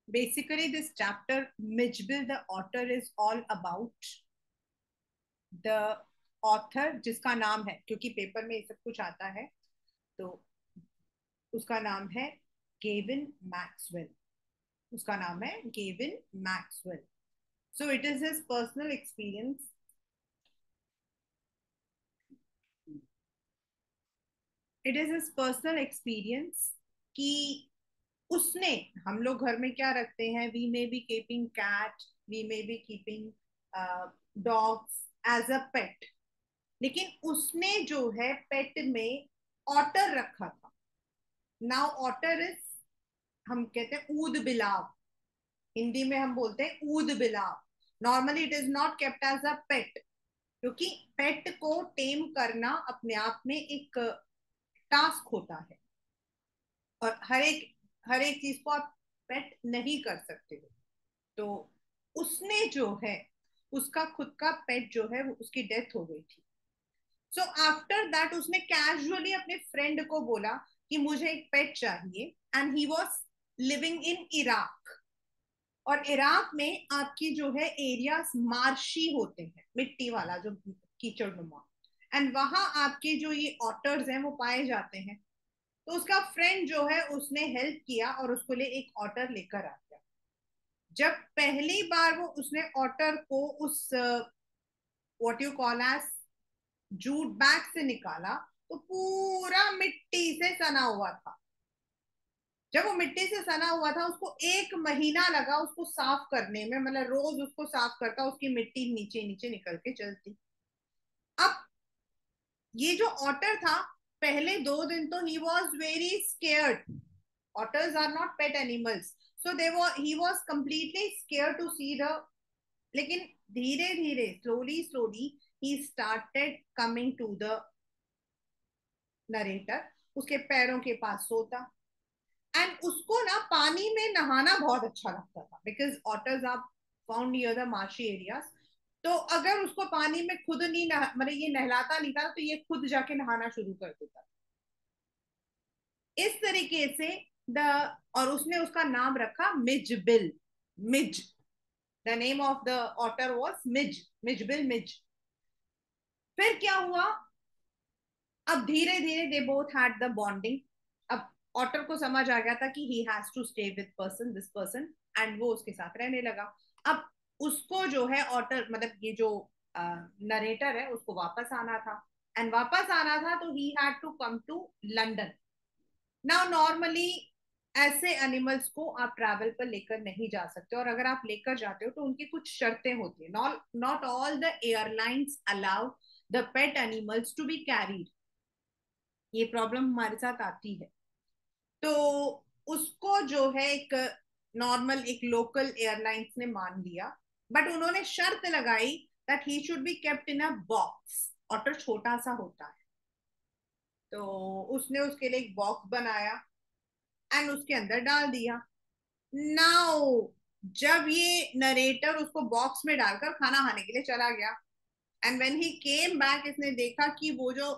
Basically, this chapter, Mijbil the Otter, is all about the author, जिसका नाम है, क्योंकि पेपर में ये सब कुछ आता है, तो उसका नाम है गेविन मैक्सवेल. उसका नाम है Gavin Maxwell. So it is his personal experience. It is his personal experience कि उसने, हम लोग घर में क्या रखते हैं, we may be keeping cat, we may be keeping dogs as a pet, लेकिन उसने जो है पेट में ऑटर रखा था. नाउ ऑटर इज, हम कहते हैं ऊद बिलाव, हिंदी में हम बोलते हैं ऊद बिलाव. Normally it is not kept as a pet, क्योंकि पेट को टेम करना अपने आप में एक टास्क होता है, और हर एक चीज को आप पेट नहीं कर सकते हो. तो उसने जो है, उसका खुद का पेट जो है, वो उसकी डेथ हो गई थी. सो आफ्टर दैट उसने कैजुअली अपने फ्रेंड को बोला कि मुझे एक पेट चाहिए, and he was living in Iraq. और इराक में आपकी जो है एरियाज मार्शी होते हैं, मिट्टी वाला जो कीचड़ नुमा, एंड वहां आपके जो ये ऑटर्स हैं वो पाए जाते हैं. तो उसका फ्रेंड जो है उसने हेल्प किया और उसको लिए एक ऑटर लेकर आ गया. जब पहली बार वो उसने ऑटर को उस what you call as jute bag से निकाला, तो पूरा मिट्टी से सना हुआ था. जब वो मिट्टी से सना हुआ था, उसको 1 महीना लगा उसको साफ करने में, मतलब रोज उसको साफ करता, उसकी मिट्टी नीचे नीचे निकल के चलती. अब ये जो ऑटर था, पहले 2 दिन तो he was very scared. Otters are not pet animals, so they वो he was completely scared to see the. लेकिन धीरे धीरे, slowly slowly, he started coming to the narrator. उसके पैरों के पास सोता, एंड उसको ना पानी में नहाना बहुत अच्छा लगता था, because otters are found near the marshy areas. तो अगर उसको पानी में खुद नहीं मतलब ये नहलाता नहीं था, तो ये खुद जाके नहाना शुरू कर देता. इस तरीके से द, और उसने उसका नाम रखा Mijbil. Mij, the name of the otter was Mij, Mijbil, Mij. फिर क्या हुआ, अब धीरे धीरे they both had the bonding. अब ऑटर को समझ आ गया था कि he has to stay with person, this person, and वो उसके साथ रहने लगा. अब उसको जो है ऑटर, मतलब ये जो नरेटर है, उसको वापस आना था, एंड वापस आना था तो he had to come to London. Now normally ऐसे एनिमल्स को आप ट्रैवल पर लेकर नहीं जा सकते, और अगर आप लेकर जाते हो तो उनकी कुछ शर्तें होती है. Not all the airlines allow the pet animals to be carried. ये प्रॉब्लम हमारे साथ आती है. तो उसको जो है एक नॉर्मल, एक लोकल एयरलाइंस ने मान लिया, बट उन्होंने शर्त लगाई that he should be kept in a box. Otter छोटा सा होता है, तो उसने उसके लिए एक बॉक्स बनाया एंड उसके अंदर डाल दिया. नाउ जब ये नरेटर उसको बॉक्स में डालकर खाना खाने के लिए चला गया, and when he came back, इसने देखा कि वो जो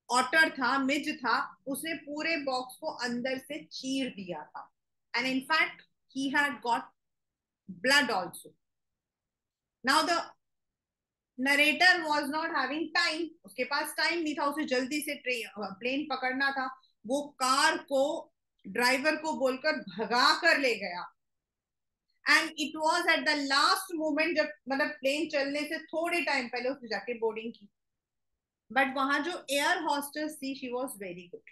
ऑटर था, मिज था, उसने पूरे बॉक्स को अंदर से चीर दिया था, and in fact he had got blood also. Now the narrator was not having time, उसके पास टाइम नहीं था, उसे जल्दी से प्लेन पकड़ना था. वो कार को ड्राइवर को बोलकर भगा कर ले गया, and it was at the last moment, जब मतलब प्लेन चलने से थोड़े टाइम पहले उसने जाके बोर्डिंग की. बट वहां जो एयर हॉस्टेस थी, she was very good,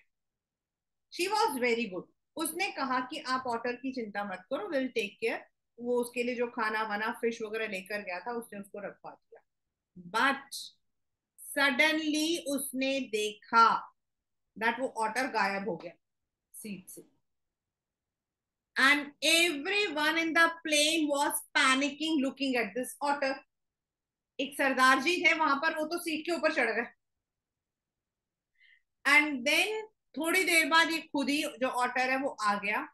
she was very good. उसने कहा कि आप ऑटर की चिंता मत करो, विल टेक केयर. वो उसके लिए जो खाना वाना फिश वगैरह लेकर गया था, उसने उसको रखवा दिया. बट सडनली उसने देखा दैट वो ऑटर गायब हो गया सीट से, and everyone in the plane was panicking looking at this otter. एक सरदार जी थे वहां पर, वो तो सीट के ऊपर चढ़ गए. एंड देन थोड़ी देर बाद ये खुद ही जो ऑटर है वो आ गया,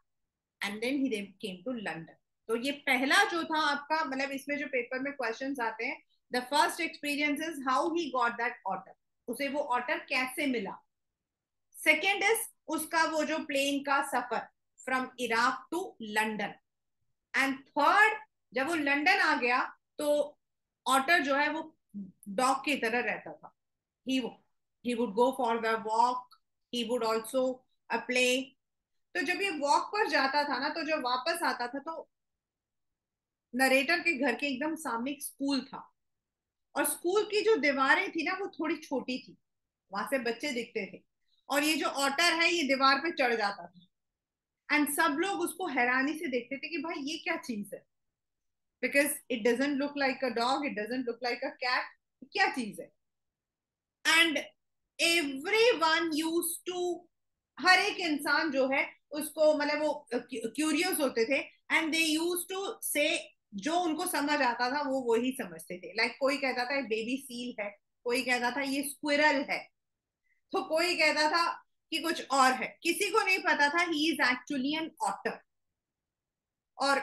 and then he came to London. तो ये पहला जो था आपका, मतलब इसमें जो पेपर में क्वेश्चंस आते हैं, the first experience is how he got that otter, उसे वो ऑटर कैसे मिला. सेकेंड इज उसका वो जो प्लेन का सफर from Iraq to London. And third, जब वो लंदन आ गया तो ऑटर जो है वो डॉग की तरह रहता था. He he would go for the walk, he would also play. तो जब ये वॉक पर जाता था ना, तो जब वापस आता था तो नरेटर के घर के एकदम सामने एक स्कूल था, और स्कूल की जो दीवारें थी ना वो थोड़ी छोटी थी, वहां से बच्चे दिखते थे, और ये जो ऑटर है ये दीवार पे चढ़ जाता था. एंड सब लोग उसको हैरानी से देखते थे कि भाई ये क्या चीज है, because it doesn't look like a dog, it doesn't look like a cat, क्या चीज है. And every one use to, हर एक इंसान जो है उसको, मतलब वो क्यूरियस होते थे, एंड दे यूज टू से, जो उनको समझ आता था वो वही समझते थे. लाइक कोई कहता था बेबी सील है, कोई कहता था ये स्क्विरल है, तो कोई कहता था कि कुछ और है. किसी को नहीं पता था he is actually an otter. और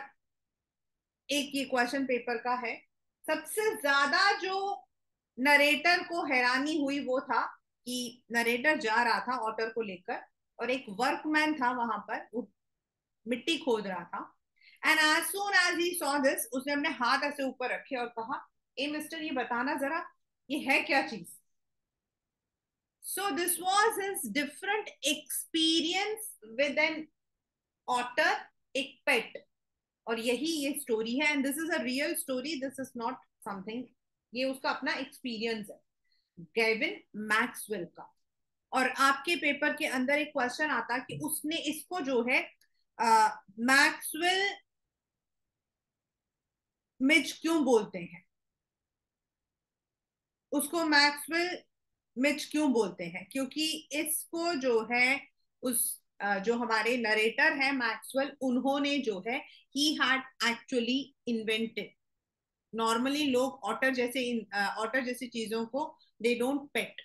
एक ये क्वेश्चन पेपर का है, सबसे ज्यादा जो नरेटर को हैरानी हुई वो था कि नरेटर जा रहा था ऑटर को लेकर, और एक वर्कमैन था वहां पर, वो मिट्टी खोद रहा था. And as soon as he saw this, उसने अपने हाथ ऐसे ऊपर रखे और कहा, ए मिस्टर, ये बताना जरा, ये है क्या चीज. सो this was his different experience with an otter, एक पेट. और यही ये स्टोरी है, and this is a real story, this is not something, ये उसका अपना एक्सपीरियंस है, गेविन मैक्सवेल का. और आपके पेपर के अंदर एक क्वेश्चन आता कि उसने इसको जो है मैक्सवेल मिच क्यों बोलते हैं, उसको मैक्सवेल मिच क्यों बोलते हैं, क्योंकि इसको जो है उस जो हमारे नरेटर है मैक्सवेल, उन्होंने जो है he had actually invented. Normally लोग ऑटर जैसी चीजों को दे डोंट पेट,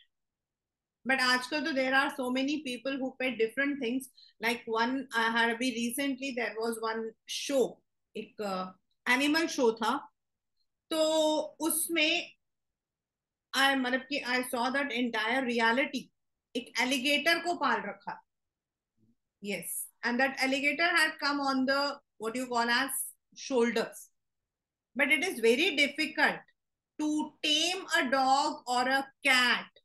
बट आजकल तो there are so many people who pet different things. Like one I had अभी recently there was one show, एक एनिमल शो था, तो उसमें आई, मतलब कि I saw that entire reality. एक एलिगेटर को पाल रखा. Yes, and that alligator had come on the, what you call as, shoulders. But it is very difficult to tame a dog or a cat,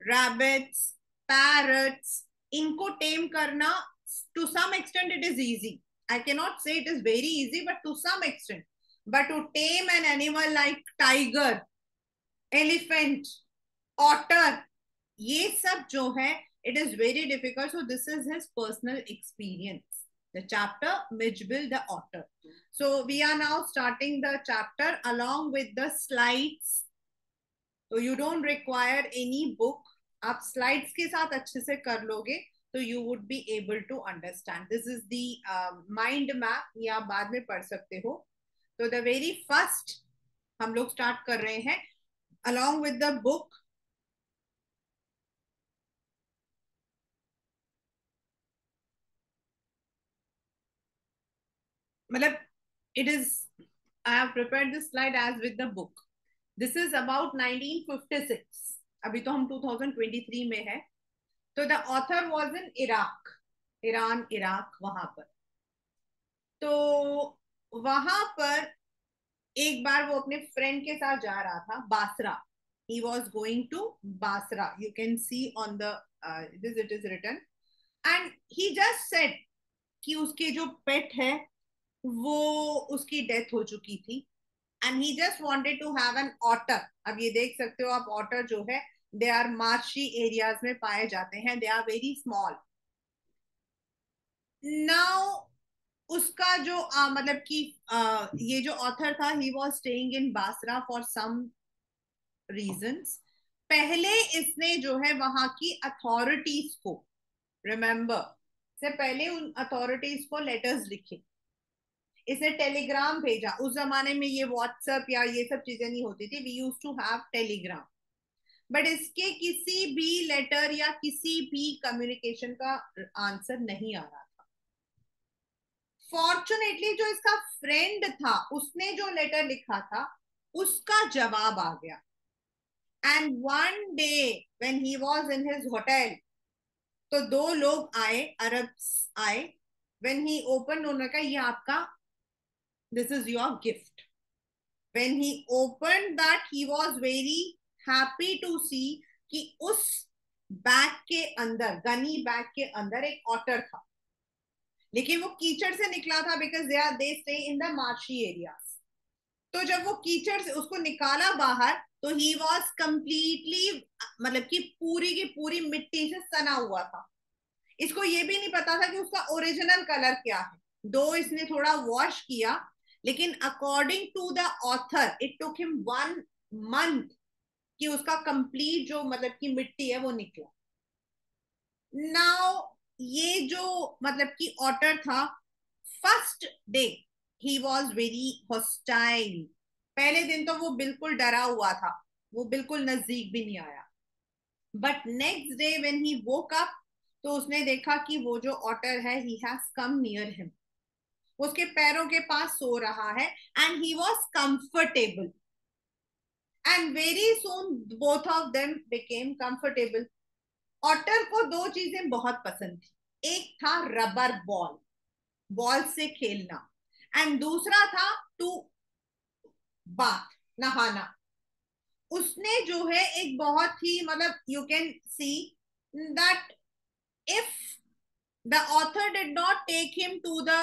rabbits, parrots. इनको tame करना, to some extent it is easy. I cannot say it is very easy, but to some extent. But to tame an animal like tiger, elephant, otter, ये सब जो है, it is very difficult. So this is his personal experience, the chapter Mitchell the otter. So we are now starting the chapter along with the slides. So you don't require any book, आप slides के साथ अच्छे से कर लोगे तो you would be able to understand. This is the mind map, ये आप बाद में पढ़ सकते हो. तो the very first हम लोग start कर रहे हैं along with the book. मतलब it is, I have prepared this slide as with the book. This is about 1956. अभी तो हम 2023 में है. तो the author was in Iraq, Iran, Iraq, वहां पर. तो वहां पर एक बार वो अपने फ्रेंड के साथ जा रहा था Basara. He was going to Basra. You can see on the it is written, and he just said कि उसके जो पेट है वो, उसकी डेथ हो चुकी थी, and he just wanted to have an otter. अब ये देख सकते हो आप, ऑटर जो है दे आर मार्शी एरियाज में पाए जाते हैं, they are very small. Now उसका जो मतलब कि ये जो ऑथर था, he was staying in Basra for some reasons. पहले इसने जो है वहां की अथॉरिटीज को, रिमेंबर, से पहले उन अथॉरिटीज को लेटर्स लिखे, इसने टेलीग्राम भेजा. उस जमाने में ये व्हाट्सएप या ये सब चीजें नहीं होती थी, we use to have telegram. But इसके किसी भी लेटर या किसी भी कम्युनिकेशन का आंसर नहीं आ रहा था. फॉर्चुनेटली जो इसका फ्रेंड था उसने जो लेटर लिखा था उसका जवाब आ गया. And one day when he was in his hotel, तो दो लोग आए, अरब्स आए. व्हेन ही ओपन, उन्होंने कहा ये आपका this is your gift. When he opened that, he was very happy to see कि उस बैग के अंदर, गनी बैग के अंदर एक ऑटर था. लेकिन वो कीचड़ से निकला था, because they stay in the marshy areas. तो जब वो कीचड़ से उसको निकाला बाहर, तो ही वॉज कंप्लीटली, मतलब कि पूरी की पूरी मिट्टी से सना हुआ था. इसको ये भी नहीं पता था कि उसका ओरिजिनल कलर क्या है. दो इसने थोड़ा वॉश किया, लेकिन according to the author it took him 1 month कि उसका कंप्लीट जो मतलब कि मिट्टी है वो निकला. नाउ ये जो मतलब कि ऑटर था, first day he was very hostile. पहले दिन तो वो बिल्कुल डरा हुआ था, वो बिल्कुल नजदीक भी नहीं आया. But next day when he woke up, तो उसने देखा कि वो जो ऑटर है, he has come near him. उसके पैरों के पास सो रहा है, and he was comfortable. And very soon both of them became comfortable. Otter को दो चीजें बहुत पसंद थी. एक था रबर बॉल, बॉल से खेलना, एंड दूसरा था टू बाथ, नहाना. उसने जो है एक बहुत ही मतलब you can see that if the author did not take him to the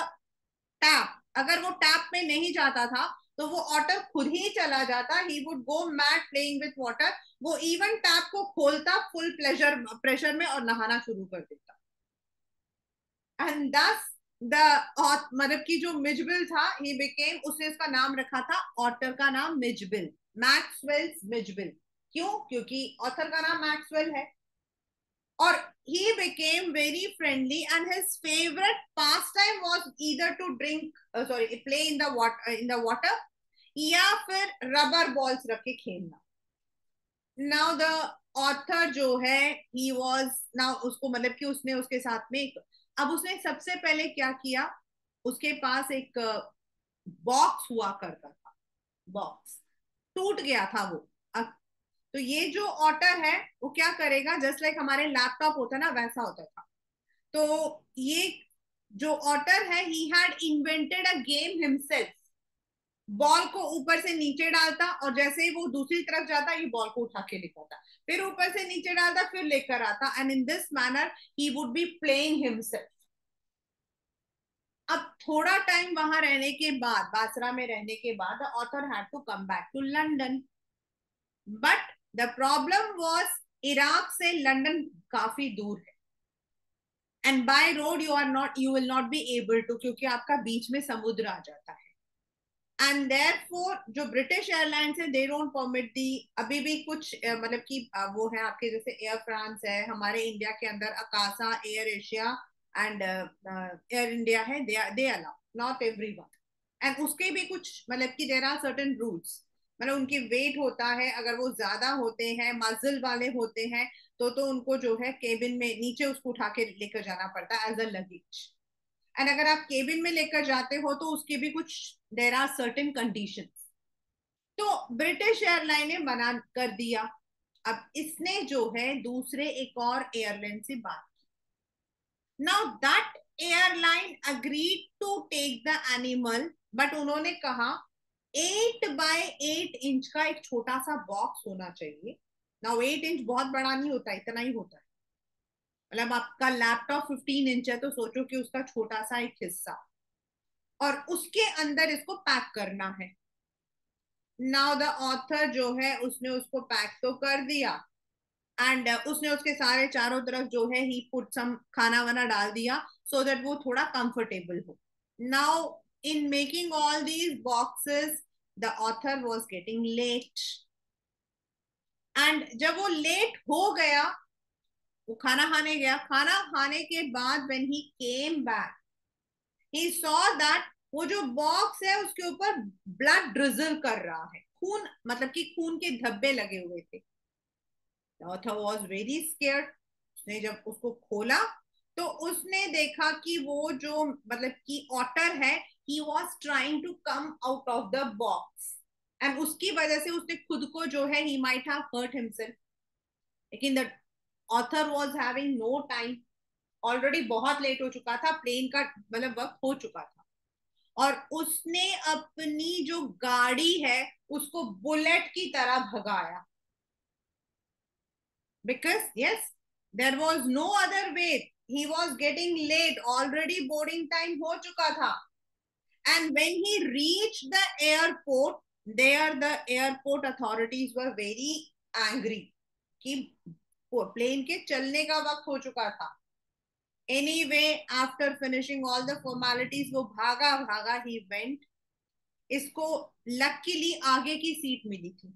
tap, अगर वो टैप में नहीं जाता था तो वो ऑटर खुद ही चला जाता. ही would go mad playing with water. वो इवन टैप को खोलता फुल प्रेशर में और नहाना शुरू कर देता. एंड दस द मतलब की जो मिजबिल था, ही बिकेम, उसने उसका नाम रखा था, ऑटर का नाम मिजबिल, मैक्सवेल्स मिजबिल. क्यों? क्योंकि ऑथर का नाम मैक्सवेल है. और he became very friendly, and his favorite pastime was either to play in the water, या फिर रबर बॉल्स रख के खेलना. नाउ द ऑथर जो है, ही वॉज नाउ, उसको मतलब कि उसने उसके साथ में अब उसने सबसे पहले क्या किया, उसके पास एक बॉक्स हुआ करता था. बॉक्स टूट गया था वो. तो ये जो ऑटर है वो क्या करेगा, जस्ट लाइक हमारे लैपटॉप होता है ना, वैसा होता था. तो ये जो ऑटर है, he had invented a game himself. Ball को ऊपर से नीचे डालता, और जैसे ही वो दूसरी तरफ जाता, ये बॉल को उठा के लेकर आता, फिर ऊपर से नीचे डालता, फिर लेकर आता, and in this manner he would be playing himself. अब थोड़ा टाइम वहां रहने के बाद, बासरा में रहने के बाद, the author had to come back to London. But the problem was, Iraq से लंदन काफी दूर है, and by road you will not be able to, क्योंकि आपका बीच में समुद्र आ जाता है. एंड देयरफॉर जो ब्रिटिश एयरलाइंस है, दे डोंट परमिट दी, अभी भी कुछ मतलब कि वो है आपके, जैसे एयर फ्रांस है, हमारे इंडिया के अंदर Akasa, Air Asia and Air India है, they allow, not everyone. And उसके भी कुछ मतलब कि देयर आर सर्टेन रूल्स. मतलब उनके वेट होता है, अगर वो ज्यादा होते हैं, मजल वाले होते हैं, तो उनको जो है केबिन में नीचे उसको उठा के लेकर जाना पड़ता है एज अ लगेज. एंड अगर आप केबिन में लेकर जाते हो तो उसके भी कुछ देर आर सर्टेन कंडीशंस. तो ब्रिटिश एयरलाइन ने मना कर दिया. अब इसने जो है दूसरे एक और एयरलाइन से बात की. Now that airline agreed to take the animal, but उन्होंने कहा 8 by 8 इंच का एक छोटा सा बॉक्स होना चाहिए. नाउ 8 इंच बहुत बड़ा नहीं होता, इतना ही होता है. मतलब आपका लैपटॉप 15 इंच है, तो सोचो कि उसका छोटा सा एक हिस्सा, और उसके अंदर इसको पैक करना है. नाउ द ऑथर जो है, उसने उसको पैक तो कर दिया, एंड उसने उसके सारे चारों तरफ जो है ही पुट सम खाना वाना डाल दिया, सो दैट वो थोड़ा कंफर्टेबल हो. Now in making all these boxes, the author was getting late. एंड जब वो लेट हो गया, वो खाना खाने गया. खाना खाने के बाद when he came back, he saw that वो जो बॉक्स है उसके ऊपर ब्लड ड्रिजल कर रहा है, खून, मतलब कि खून के धब्बे लगे हुए थे. Author was very scared. उसने जब उसको खोला, तो उसने देखा कि वो जो मतलब कि ऑटर है, he was trying to come out of the box, and उसकी वजह से उसने खुद को जो है, he might have hurt himself. लेकिन the author was having no time. Already बहुत लेट हो चुका था, प्लेन का मतलब वक्त हो चुका था. और उसने अपनी जो गाड़ी है उसको बुलेट की तरह भगाया, because yes, there was no other way. He was getting late, already boarding time हो चुका था. And when he reached the airport, there the airport authorities were very angry कि प्लेन के चलने का वक्त हो चुका था. Anyway, after finishing all the formalities, वो भागा भागा, he went. इसको लकीली आगे की सीट मिली थी.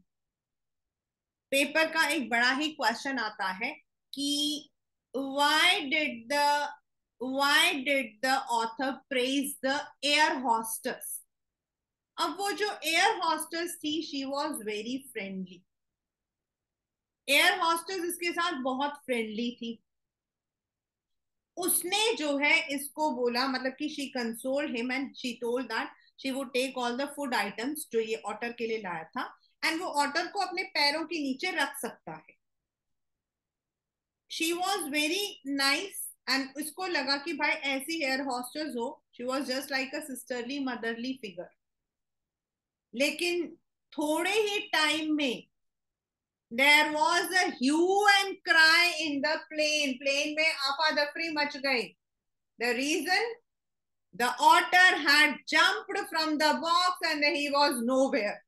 पेपर का एक बड़ा ही क्वेश्चन आता है कि why did the why did the author praise the air hostess? अब वो जो एयर हॉस्टेस थी, she was very friendly. Air hostess इसके साथ बहुत फ्रेंडली थी. उसने जो है इसको बोला, मतलब कि she consoled him and she told that she would take all the food items जो ये ऑटर के लिए लाया था, एंड वो ऑटर को अपने पैरों के नीचे रख सकता है. She was very nice and इसको लगा कि भाई ऐसी एयर हॉस्टेस हो. She was just like a sisterly motherly figure. लेकिन थोड़े ही टाइम में there was a hue and cry in the plane. Plane में आफा दफरी मच गई. The reason, the otter had jumped from the box and he was nowhere.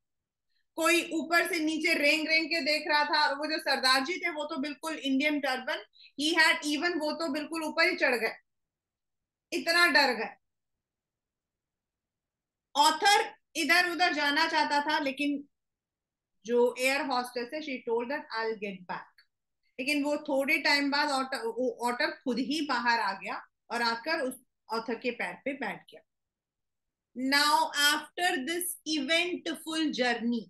कोई ऊपर से नीचे रेंग रेंग के देख रहा था, और वो जो सरदार जी थे वो तो बिल्कुल Indian turban, he had even, वो तो बिल्कुल ऊपर ही चढ़ गए, इतना डर गए. ऑथर इधर उधर जाना चाहता था, लेकिन जो एयर हॉस्टेस है, she told that I will get back. लेकिन वो थोड़े टाइम बाद ऑटर खुद ही बाहर आ गया और आकर उस ऑथर के पैर पे बैठ गया. Now after this eventful journey,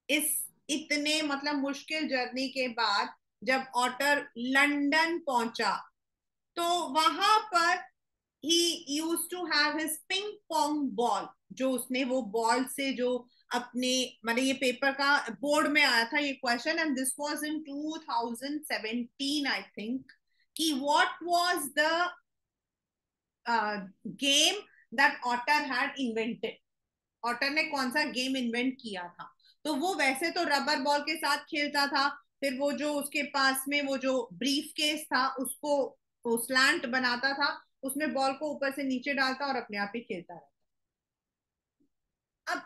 इस इतने मतलब मुश्किल जर्नी के बाद जब ऑटर लंदन पहुंचा, तो वहां पर he use to have his ping pong ball. जो उसने वो बॉल से जो अपने, मतलब ये पेपर का बोर्ड में आया था ये question, and this was in 2017 I think, कि what was the game that otter had invented. Otter ने कौन सा गेम इन्वेंट किया था. तो वो वैसे तो रबर बॉल के साथ खेलता था, फिर वो जो उसके पास में वो जो ब्रीफ केस था उसको वो स्लैंट बनाता था, उसमें बॉल को ऊपर से नीचे डालता और अपने आप ही खेलता रहता. अब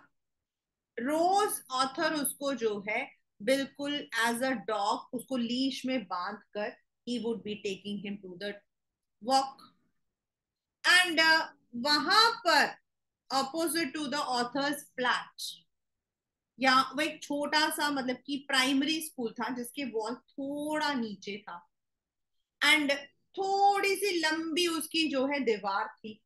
रोज ऑथर उसको जो है बिल्कुल एज अ डॉग उसको लीश में बांध कर he would be taking him to the walk. And वहां पर opposite to the author's flat, या वो एक छोटा सा मतलब कि प्राइमरी स्कूल था जिसके वॉल थोड़ा नीचे था, एंड थोड़ी सी लंबी उसकी जो है दीवार थी.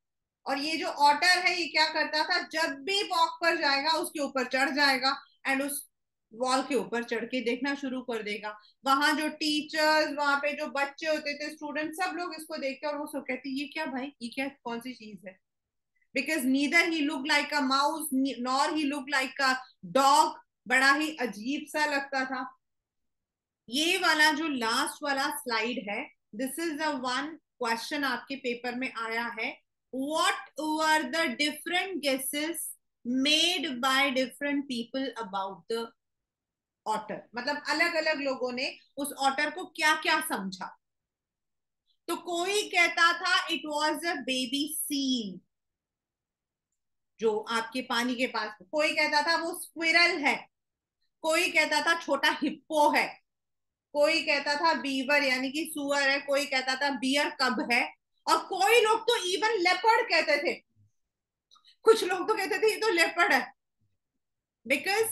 और ये जो ऑटर है ये क्या करता था, जब भी वॉक पर जाएगा उसके ऊपर चढ़ जाएगा एंड उस वॉल के ऊपर चढ़ के देखना शुरू कर देगा. वहां जो टीचर्स, वहां पे जो बच्चे होते थे, स्टूडेंट, सब लोग इसको देखते और वो सब कहते ये क्या भाई, ये क्या कौन सी चीज है. Because neither he look like a mouse nor he look like a dog. बड़ा ही अजीब सा लगता था. ये वाला जो लास्ट वाला स्लाइड है, this is the one question आपके पेपर में आया है. What were the different guesses made by different people about the otter. मतलब अलग अलग लोगों ने उस ऑटर को क्या क्या समझा. तो कोई कहता था it was a baby seal जो आपके पानी के पास, कोई कहता था वो स्क्विरल है, कोई कहता था छोटा हिप्पो है, कोई कहता था बीवर यानी कि सुअर है, कोई कहता था बियर कब है, और कोई लोग तो इवन लेपर्ड कहते थे. कुछ लोग तो कहते थे ये तो लेपर्ड है. Because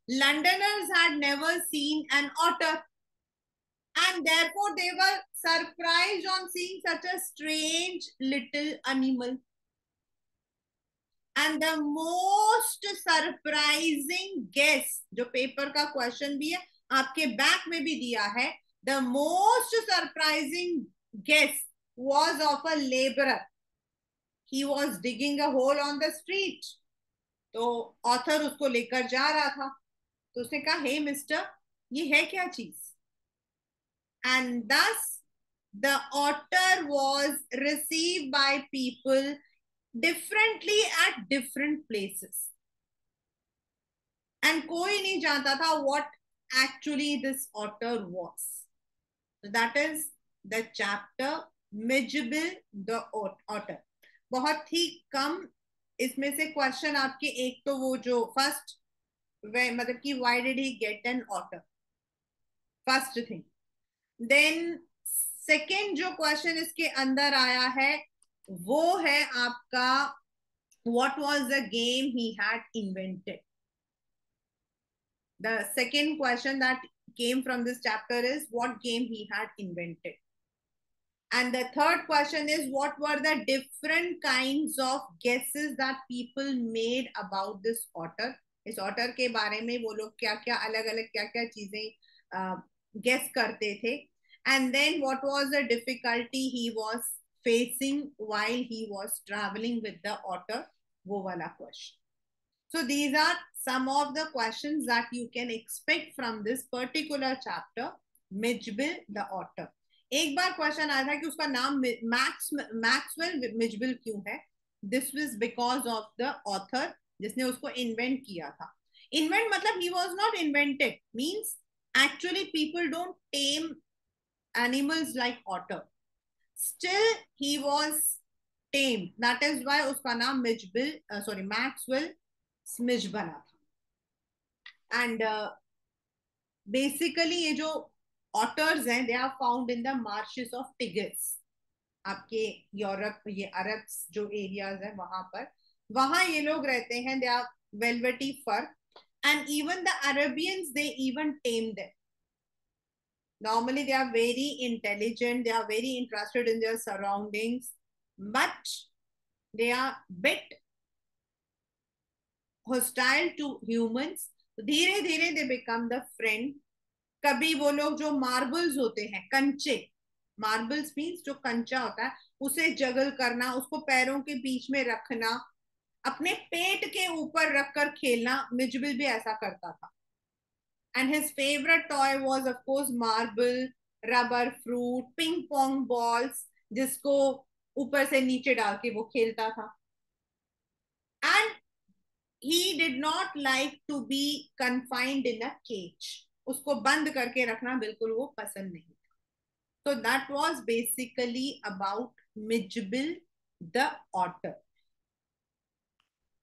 Londoners had never seen an otter and therefore they were surprised on seeing such a strange little animal. And the most surprising guess, जो पेपर का क्वेश्चन भी है आपके बैक में भी दिया है, the most surprising guess was of a laborer. He was digging a hole on the street. तो ऑथर उसको लेकर जा रहा था, तो उसने कहा हे मिस्टर, ये है क्या चीज. And thus the otter was received by people differently at different places, and कोई नहीं जानता था what actually this otter was. That is the chapter Mijbil the otter. बहुत ही कम इसमें से क्वेश्चन आपके, एक तो वो जो फर्स्ट, मतलब कि why did he get an otter, first thing. Then second जो क्वेश्चन इसके अंदर आया है वो है आपका, what was the game he had invented. The second question that came from this chapter is what game he had invented. And the third question is what were the different kinds of guesses that people made about this otter. इस otter के बारे में वो लोग क्या क्या अलग अलग क्या क्या चीजें guess करते थे. And then what was the difficulty he was facing while he was traveling with the otter, वो वाला question. So these are some of the questions that you can expect from this particular chapter, Mitchell the Otter. एक बार question आया था कि उसका नाम Maxwell Mijbil क्यों है. This was because of the author जिसने उसको इन्वेंट किया था. इन्वेंट मतलब he was not invented, means actually people don't tame animals like otter, still he was tame. That is why उसका नाम मैक्सवेल स्मिच बना था. एंड बेसिकली ये जो ऑटर्स हैं they are found in the marshes of Tigris. आपके Europe, ये अरब जो एरियाज है वहां पर, वहां ये लोग रहते हैं. They are velvety fur, and even the Arabians they even tame them. Normally they are very intelligent, they are very interested in their surroundings, but they are bit hostile to humans. धीरे धीरे they become the friend. कभी वो लोग जो marbles होते हैं, कंचे, marbles means जो कंचा होता है उसे जगल करना, उसको पैरों के बीच में रखना, अपने पेट के ऊपर रखकर खेलना, मिजबिल भी ऐसा करता था. And his favourite toy was of course marble, rubber fruit, ping pong balls जिसको ऊपर से नीचे डाल के वो खेलता था. And he did not like to be confined in a cage. उसको बंद करके रखना बिल्कुल वो पसंद नहीं था. So that was basically about Mitchell the otter.